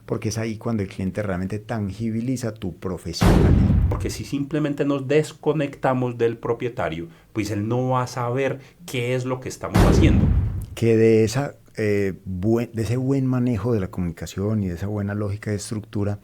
porque es ahí cuando el cliente realmente tangibiliza tu profesionalismo. Porque si simplemente nos desconectamos del propietario, pues él no va a saber qué es lo que estamos haciendo. Que de ese buen manejo de la comunicación y de esa buena lógica de estructura,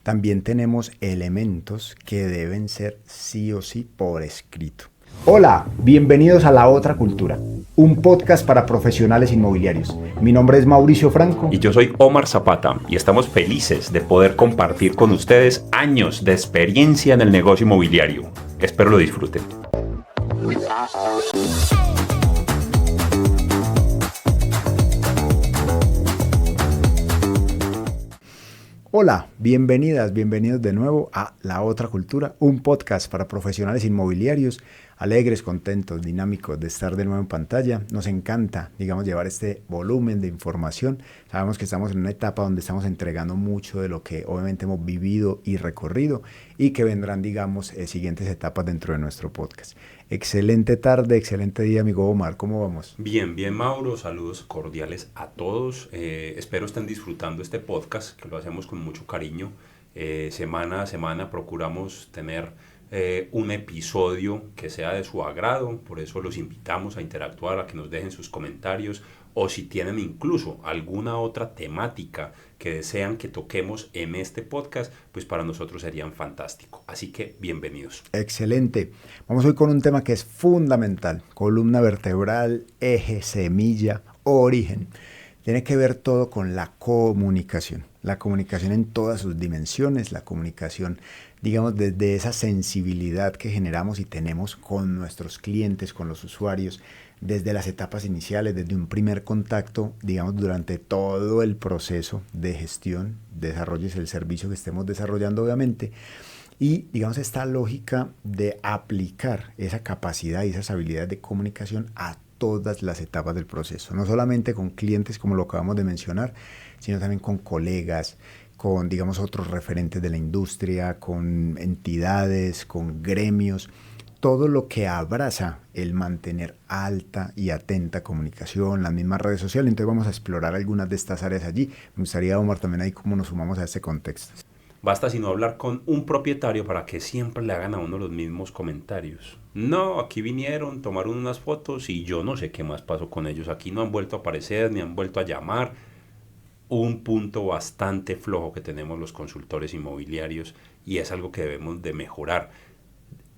también tenemos elementos que deben ser sí o sí por escrito. Hola, bienvenidos a La Otra Cultura, un podcast para profesionales inmobiliarios. Mi nombre es Mauricio Franco. Y yo soy Omar Zapata y estamos felices de poder compartir con ustedes años de experiencia en el negocio inmobiliario. Espero lo disfruten. Hola, bienvenidas, bienvenidos de nuevo a La Otra Cultura, un podcast para profesionales inmobiliarios, alegres, contentos, dinámicos de estar de nuevo en pantalla. Nos encanta, llevar este volumen de información. Sabemos que estamos en una etapa donde estamos entregando mucho de lo que obviamente hemos vivido y recorrido y que vendrán, siguientes etapas dentro de nuestro podcast. Excelente tarde, excelente día, amigo Omar. ¿Cómo vamos? Bien, bien, Mauro. Saludos cordiales a todos. Espero estén disfrutando este podcast, que lo hacemos con mucho cariño. Semana a semana procuramos tener un episodio que sea de su agrado. Por eso los invitamos a interactuar, a que nos dejen sus comentarios, o si tienen incluso alguna otra temática que desean que toquemos en este podcast, pues para nosotros serían fantástico. Así que bienvenidos. Excelente. Vamos hoy con un tema que es fundamental: columna vertebral, eje, semilla, origen. Tiene que ver todo con la comunicación en todas sus dimensiones, la comunicación, desde esa sensibilidad que generamos y tenemos con nuestros clientes, con los usuarios, desde las etapas iniciales, desde un primer contacto, durante todo el proceso de gestión, desarrolles el servicio que estemos desarrollando, obviamente, y esta lógica de aplicar esa capacidad y esas habilidades de comunicación a todas las etapas del proceso, no solamente con clientes como lo acabamos de mencionar, sino también con colegas, con otros referentes de la industria, con entidades, con gremios, todo lo que abraza el mantener alta y atenta comunicación, las mismas redes sociales. Entonces vamos a explorar algunas de estas áreas allí. Me gustaría, Omar, también ahí cómo nos sumamos a este contexto. Basta sino hablar con un propietario para que siempre le hagan a uno los mismos comentarios. No, aquí vinieron, tomaron unas fotos y yo no sé qué más pasó con ellos. Aquí no han vuelto a aparecer, ni han vuelto a llamar. Un punto bastante flojo que tenemos los consultores inmobiliarios, y es algo que debemos de mejorar.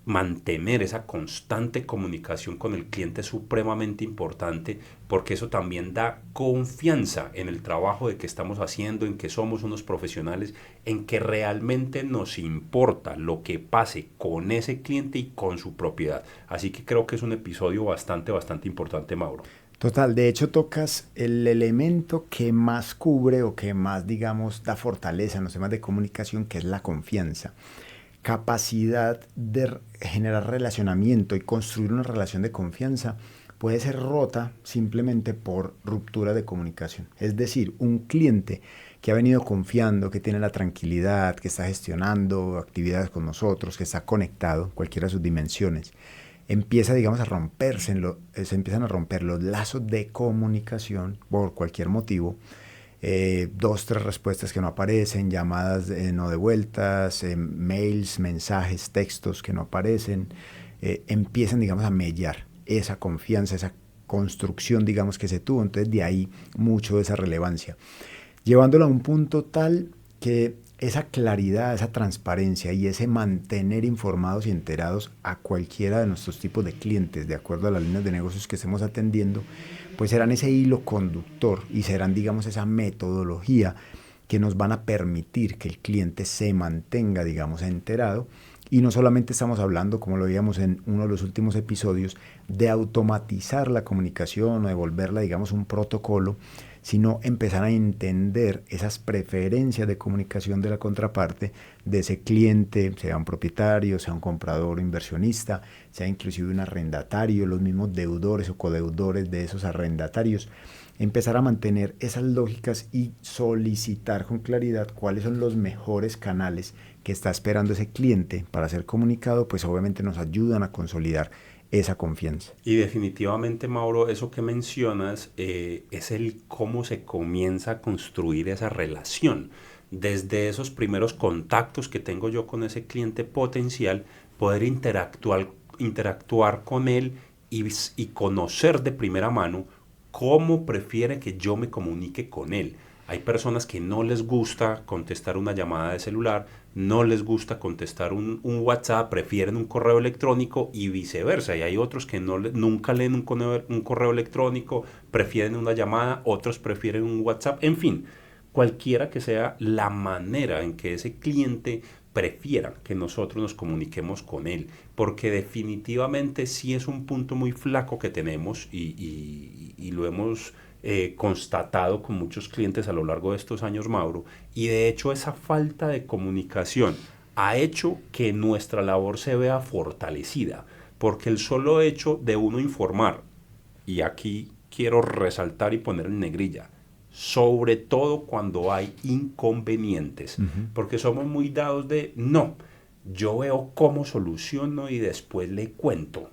Mantener esa constante comunicación con el cliente es supremamente importante, porque eso también da confianza en el trabajo de que estamos haciendo, en que somos unos profesionales, en que realmente nos importa lo que pase con ese cliente y con su propiedad. Así que creo que es un episodio bastante importante, Mauro. Total, de hecho tocas el elemento que más cubre o que más, da fortaleza en los temas de comunicación, que es la confianza. Capacidad de generar relacionamiento y construir una relación de confianza puede ser rota simplemente por ruptura de comunicación. Es decir, un cliente que ha venido confiando, que tiene la tranquilidad, que está gestionando actividades con nosotros, que está conectado, cualquiera de sus dimensiones, empieza, a romperse, se empiezan a romper los lazos de comunicación por cualquier motivo. 2, 3 respuestas que no aparecen, llamadas no devueltas, mails, mensajes, textos que no aparecen, empiezan, a mellar esa confianza, esa construcción, que se tuvo. Entonces, de ahí mucho de esa relevancia, llevándolo a un punto tal que esa claridad, esa transparencia y ese mantener informados y enterados a cualquiera de nuestros tipos de clientes, de acuerdo a las líneas de negocios que estemos atendiendo, pues serán ese hilo conductor y serán, esa metodología que nos van a permitir que el cliente se mantenga, enterado. Y no solamente estamos hablando, como lo veíamos en uno de los últimos episodios, de automatizar la comunicación o de volverla, un protocolo, sino empezar a entender esas preferencias de comunicación de la contraparte, de ese cliente, sea un propietario, sea un comprador o inversionista, sea inclusive un arrendatario, los mismos deudores o codeudores de esos arrendatarios. Empezar a mantener esas lógicas y solicitar con claridad cuáles son los mejores canales que está esperando ese cliente para ser comunicado, pues obviamente nos ayudan a consolidar esa confianza. Y definitivamente, Mauro, eso que mencionas es el cómo se comienza a construir esa relación. desde esos primeros contactos que tengo yo con ese cliente potencial, poder interactuar con él y conocer de primera mano cómo prefiere que yo me comunique con él. Hay personas que no les gusta contestar una llamada de celular, no les gusta contestar un WhatsApp, prefieren un correo electrónico y viceversa. Y hay otros que nunca leen un correo electrónico, prefieren una llamada, otros prefieren un WhatsApp. En fin, cualquiera que sea la manera en que ese cliente prefiera que nosotros nos comuniquemos con él, porque definitivamente sí es un punto muy flaco que tenemos y lo hemos constatado con muchos clientes a lo largo de estos años, Mauro, y de hecho esa falta de comunicación ha hecho que nuestra labor se vea fortalecida, porque el solo hecho de uno informar, y aquí quiero resaltar y poner en negrilla, sobre todo cuando hay inconvenientes, porque somos muy dados de, no, yo veo cómo soluciono y después le cuento.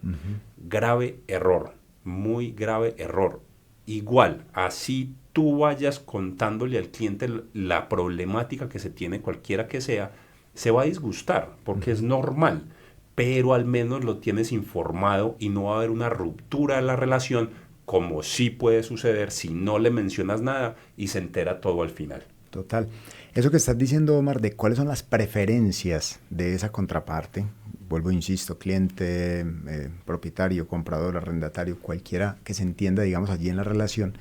Grave error, muy grave error. Igual, así tú vayas contándole al cliente la problemática que se tiene, cualquiera que sea, se va a disgustar, porque es normal, pero al menos lo tienes informado y no va a haber una ruptura de la relación, como sí puede suceder si no le mencionas nada y se entera todo al final. Total. Eso que estás diciendo, Omar, de cuáles son las preferencias de esa contraparte, vuelvo, insisto, cliente, propietario, comprador, arrendatario, cualquiera que se entienda, digamos, allí en la relación,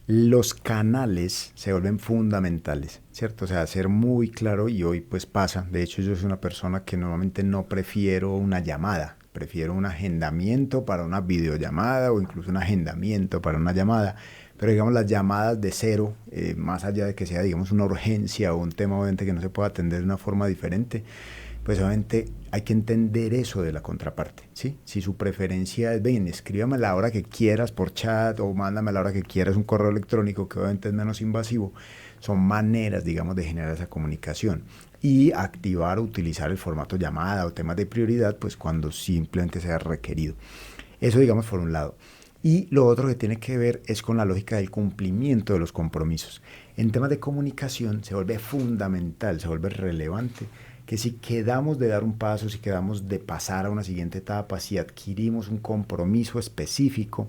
los canales se vuelven fundamentales, ¿cierto? O sea, ser muy claro, y hoy pues pasa, de hecho yo soy una persona que normalmente no prefiero una llamada, prefiero un agendamiento para una videollamada o incluso un agendamiento para una llamada, pero digamos las llamadas de cero, más allá de que sea digamos una urgencia o un tema obviamente que no se pueda atender de una forma diferente, pues obviamente hay que entender eso de la contraparte, ¿sí? Si su preferencia es, ven, escríbame a la hora que quieras por chat o mándame a la hora que quieras un correo electrónico, que obviamente es menos invasivo, son maneras, digamos, de generar esa comunicación y activar o utilizar el formato llamada o temas de prioridad, pues cuando simplemente sea requerido. Eso, digamos, por un lado. Y lo otro que tiene que ver es con la lógica del cumplimiento de los compromisos. En temas de comunicación se vuelve fundamental, se vuelve relevante que si quedamos de dar un paso, si quedamos de pasar a una siguiente etapa, si adquirimos un compromiso específico,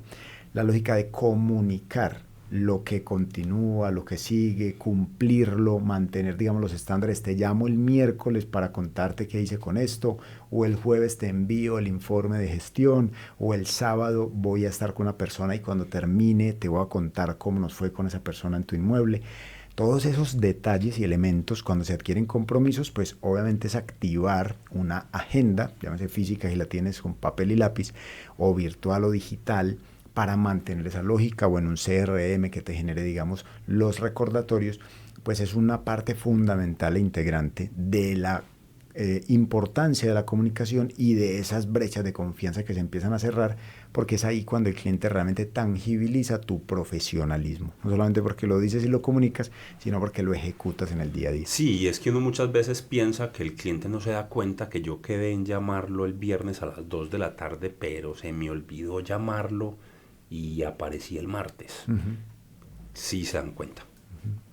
la lógica de comunicar lo que continúa, lo que sigue, cumplirlo, mantener, digamos, los estándares. Te llamo el miércoles para contarte qué hice con esto, o el jueves te envío el informe de gestión, o el sábado voy a estar con una persona y cuando termine te voy a contar cómo nos fue con esa persona en tu inmueble. Todos esos detalles y elementos, cuando se adquieren compromisos, pues obviamente es activar una agenda, llámese física si la tienes con papel y lápiz, o virtual o digital, para mantener esa lógica, o en un CRM que te genere, digamos, los recordatorios, pues es una parte fundamental e integrante de la importancia de la comunicación y de esas brechas de confianza que se empiezan a cerrar, porque es ahí cuando el cliente realmente tangibiliza tu profesionalismo, no solamente porque lo dices y lo comunicas, sino porque lo ejecutas en el día a día. Sí, es que uno muchas veces piensa que el cliente no se da cuenta que yo quedé en llamarlo el viernes a las 2 de la tarde, pero se me olvidó llamarlo y aparecí el martes. Sí se dan cuenta.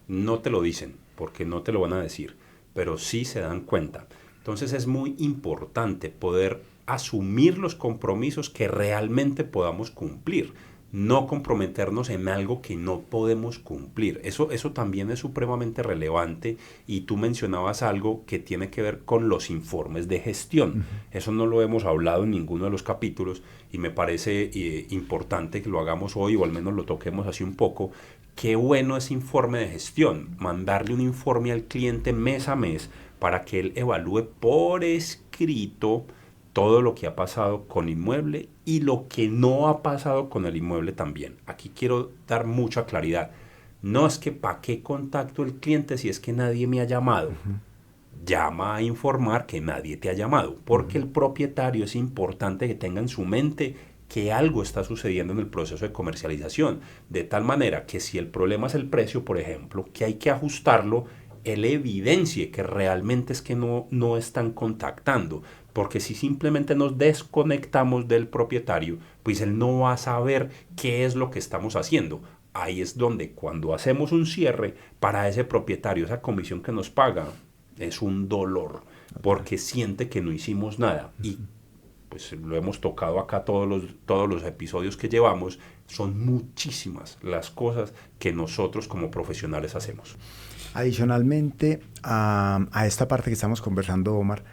No te lo dicen, porque no te lo van a decir, pero sí se dan cuenta. Entonces es muy importante poder asumir los compromisos que realmente podamos cumplir, no comprometernos en algo que no podemos cumplir. Eso también es supremamente relevante, y tú mencionabas algo que tiene que ver con los informes de gestión. Eso no lo hemos hablado en ninguno de los capítulos y me parece importante que lo hagamos hoy, o al menos lo toquemos así un poco. Qué bueno ese informe de gestión, mandarle un informe al cliente mes a mes para que él evalúe por escrito todo lo que ha pasado con el inmueble y lo que no ha pasado con el inmueble también. Aquí quiero dar mucha claridad. No es que para qué contacto el cliente si es que nadie me ha llamado. Llama a informar que nadie te ha llamado, porque el propietario es importante que tenga en su mente que algo está sucediendo en el proceso de comercialización, de tal manera que si el problema es el precio, por ejemplo, que hay que ajustarlo, él evidencie que realmente es que no están contactando, porque si simplemente nos desconectamos del propietario, pues él no va a saber qué es lo que estamos haciendo. ahí es donde cuando hacemos un cierre, para ese propietario, esa comisión que nos paga, es un dolor, porque siente que no hicimos nada. Y pues lo hemos tocado acá todos los episodios que llevamos, son muchísimas las cosas que nosotros como profesionales hacemos. Adicionalmente a esta parte que estamos conversando, Omar,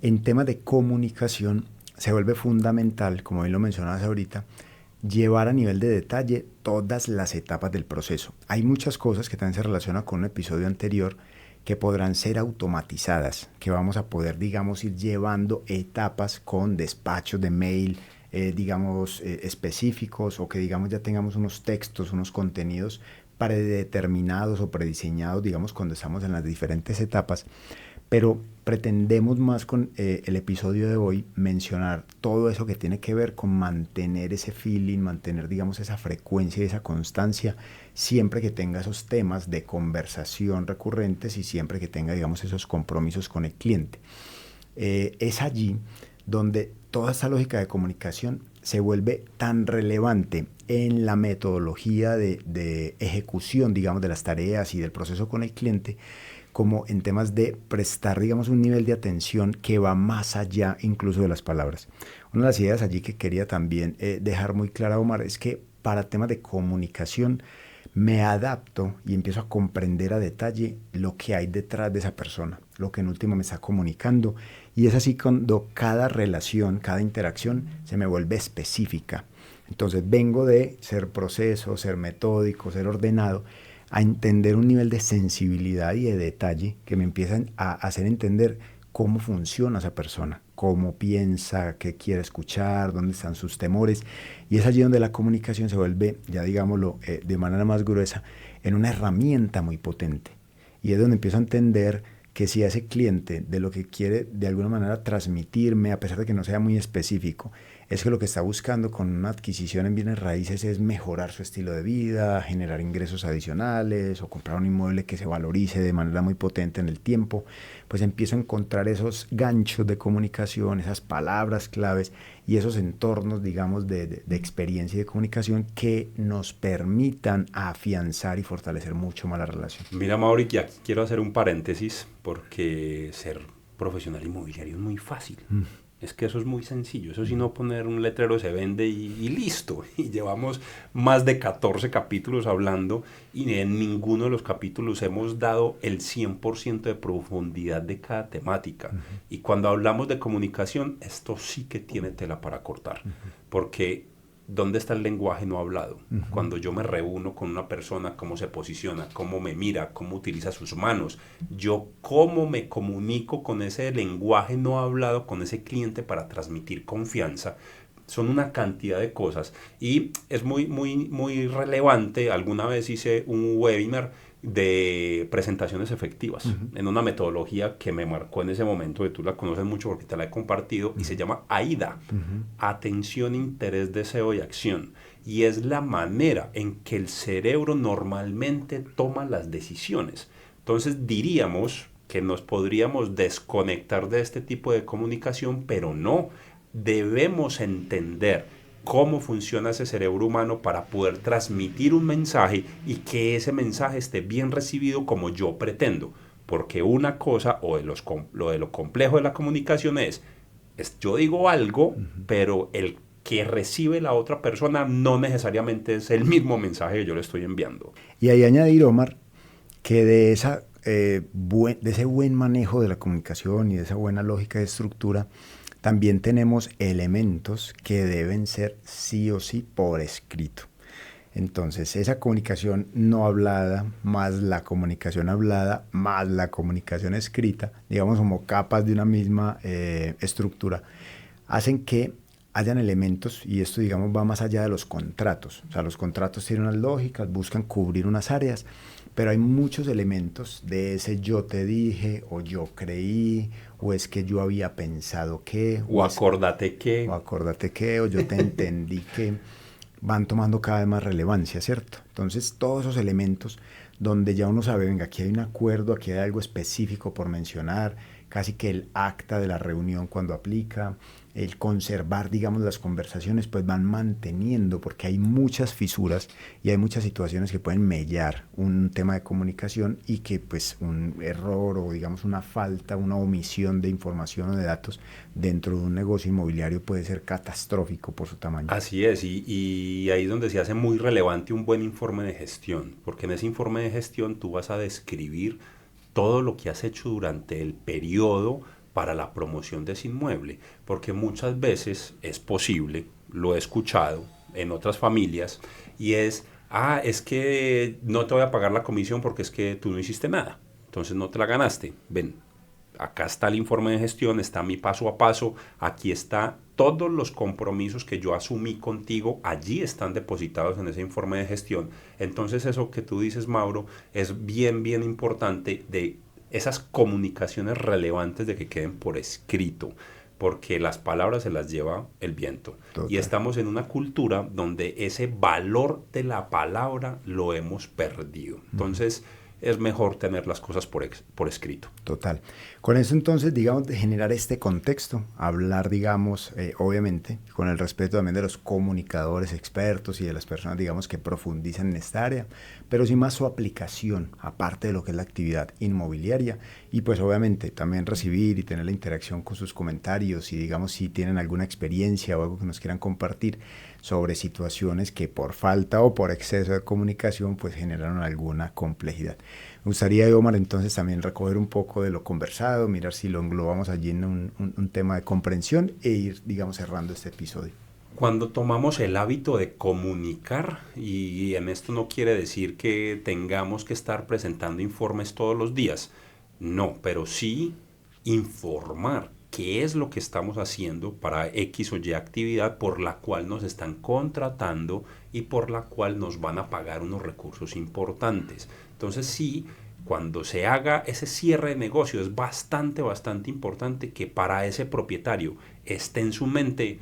en temas de comunicación se vuelve fundamental, como bien lo mencionabas ahorita, llevar a nivel de detalle todas las etapas del proceso. Hay muchas cosas que también se relacionan con un episodio anterior que podrán ser automatizadas, que vamos a poder, digamos, ir llevando etapas con despachos de mail, específicos, o que, digamos, ya tengamos unos textos, unos contenidos predeterminados o prediseñados, digamos, cuando estamos en las diferentes etapas. Pero pretendemos más con el episodio de hoy mencionar todo eso que tiene que ver con mantener ese feeling, mantener, digamos, esa frecuencia y esa constancia siempre que tenga esos temas de conversación recurrentes y siempre que tenga, digamos, esos compromisos con el cliente. Es allí donde toda esta lógica de comunicación se vuelve tan relevante en la metodología de ejecución, digamos, de las tareas y del proceso con el cliente, como en temas de prestar, digamos, un nivel de atención que va más allá incluso de las palabras. Una de las ideas allí que quería también dejar muy clara, Omar, es que para temas de comunicación me adapto y empiezo a comprender a detalle lo que hay detrás de esa persona, lo que en último me está comunicando, y es así cuando cada relación, cada interacción se me vuelve específica. Entonces vengo de ser proceso, ser metódico, ser ordenado, a entender un nivel de sensibilidad y de detalle que me empiezan a hacer entender cómo funciona esa persona, cómo piensa, qué quiere escuchar, dónde están sus temores. Y es allí donde la comunicación se vuelve, ya digámoslo, de manera más gruesa, en una herramienta muy potente. Y es donde empiezo a entender que si a ese cliente de lo que quiere de alguna manera transmitirme, a pesar de que no sea muy específico, es que lo que está buscando con una adquisición en bienes raíces es mejorar su estilo de vida, generar ingresos adicionales o comprar un inmueble que se valorice de manera muy potente en el tiempo, pues empiezo a encontrar esos ganchos de comunicación, esas palabras claves y esos entornos, digamos, de experiencia y de comunicación que nos permitan afianzar y fortalecer mucho más la relación. Mira, Mauri, que aquí quiero hacer un paréntesis porque ser profesional inmobiliario es muy fácil. Es que eso es muy sencillo, eso sí, no poner un letrero se vende y listo. Y llevamos más de 14 capítulos hablando y en ninguno de los capítulos hemos dado el 100% de profundidad de cada temática. Y cuando hablamos de comunicación, esto sí que tiene tela para cortar, porque ¿dónde está el lenguaje no hablado? Cuando yo me reúno con una persona, cómo se posiciona, cómo me mira, cómo utiliza sus manos, yo cómo me comunico con ese lenguaje no hablado, con ese cliente para transmitir confianza. Son una cantidad de cosas y es muy relevante. Alguna vez hice un webinar de presentaciones efectivas en una metodología que me marcó en ese momento, que tú la conoces mucho porque te la he compartido, y se llama AIDA, Atención, Interés, Deseo y Acción, y es la manera en que el cerebro normalmente toma las decisiones. Entonces diríamos que nos podríamos desconectar de este tipo de comunicación, pero no, debemos entender cómo funciona ese cerebro humano para poder transmitir un mensaje y que ese mensaje esté bien recibido como yo pretendo. Porque una cosa, o lo de lo complejo de la comunicación es yo digo algo, pero el que recibe la otra persona no necesariamente es el mismo mensaje que yo le estoy enviando. Y ahí añadir, Omar, que de ese buen manejo de la comunicación y de esa buena lógica de estructura, también tenemos elementos que deben ser sí o sí por escrito. Entonces, esa comunicación no hablada, más la comunicación hablada, más la comunicación escrita, digamos como capas de una misma estructura, hacen que hayan elementos, y esto, digamos, va más allá de los contratos. O sea, los contratos tienen unas lógicas, buscan cubrir unas áreas, pero hay muchos elementos de ese yo te dije, o yo creí, o es que yo había pensado que, o acórdate que, o yo te entendí que, van tomando cada vez más relevancia, ¿cierto? Entonces, todos esos elementos donde ya uno sabe, venga, aquí hay un acuerdo, aquí hay algo específico por mencionar, casi que el acta de la reunión cuando aplica, el conservar, digamos, las conversaciones, pues van manteniendo, porque hay muchas fisuras y hay muchas situaciones que pueden mellar un tema de comunicación y que pues un error o digamos una falta, una omisión de información o de datos dentro de un negocio inmobiliario puede ser catastrófico por su tamaño. Así es, y ahí es donde se hace muy relevante un buen informe de gestión, porque en ese informe de gestión tú vas a describir todo lo que has hecho durante el periodo para la promoción de ese inmueble, porque muchas veces es posible, lo he escuchado en otras familias, y es que no te voy a pagar la comisión porque es que tú no hiciste nada, entonces no te la ganaste. Ven, acá está el informe de gestión, está mi paso a paso, aquí está todos los compromisos que yo asumí contigo, allí están depositados en ese informe de gestión. Entonces eso que tú dices, Mauro, es bien, bien importante, de esas comunicaciones relevantes de que queden por escrito, porque las palabras se las lleva el viento. Total. Y estamos en una cultura donde ese valor de la palabra lo hemos perdido. Entonces es mejor tener las cosas por escrito. Total. Con eso entonces, digamos, de generar este contexto, hablar, digamos, obviamente, con el respeto también de los comunicadores expertos y de las personas, digamos, que profundizan en esta área, pero sin más su aplicación, aparte de lo que es la actividad inmobiliaria, y pues obviamente también recibir y tener la interacción con sus comentarios y, digamos, si tienen alguna experiencia o algo que nos quieran compartir sobre situaciones que por falta o por exceso de comunicación pues generaron alguna complejidad. Me gustaría, Omar, entonces también recoger un poco de lo conversado, mirar si lo englobamos allí en un tema de comprensión e ir, digamos, cerrando este episodio. Cuando tomamos el hábito de comunicar, y en esto no quiere decir que tengamos que estar presentando informes todos los días, no, pero sí informar qué es lo que estamos haciendo para X o Y actividad por la cual nos están contratando y por la cual nos van a pagar unos recursos importantes. Entonces sí, cuando se haga ese cierre de negocio es bastante importante que para ese propietario esté en su mente: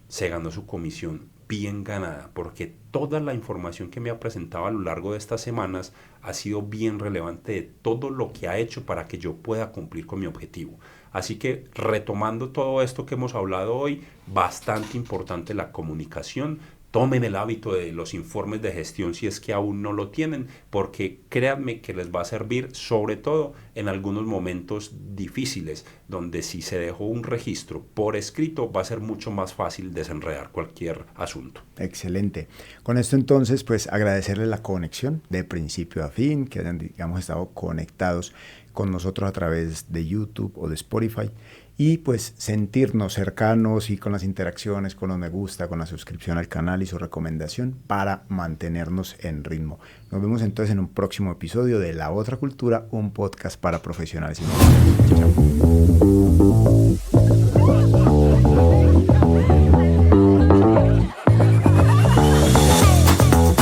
se ganó su comisión bien ganada, porque toda la información que me ha presentado a lo largo de estas semanas ha sido bien relevante de todo lo que ha hecho para que yo pueda cumplir con mi objetivo. Así que, retomando todo esto que hemos hablado hoy, bastante importante la comunicación. Tomen el hábito de los informes de gestión si es que aún no lo tienen, porque créanme que les va a servir, sobre todo en algunos momentos difíciles, donde si se dejó un registro por escrito va a ser mucho más fácil desenredar cualquier asunto. Excelente. Con esto entonces, pues agradecerles la conexión de principio a fin, que hayan, digamos, estado conectados con nosotros a través de YouTube o de Spotify, y pues sentirnos cercanos y con las interacciones, con los me gusta, con la suscripción al canal y su recomendación para mantenernos en ritmo. Nos vemos entonces en un próximo episodio de La Otra Cultura, un podcast para profesionales. Chao.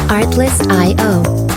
Artlist.io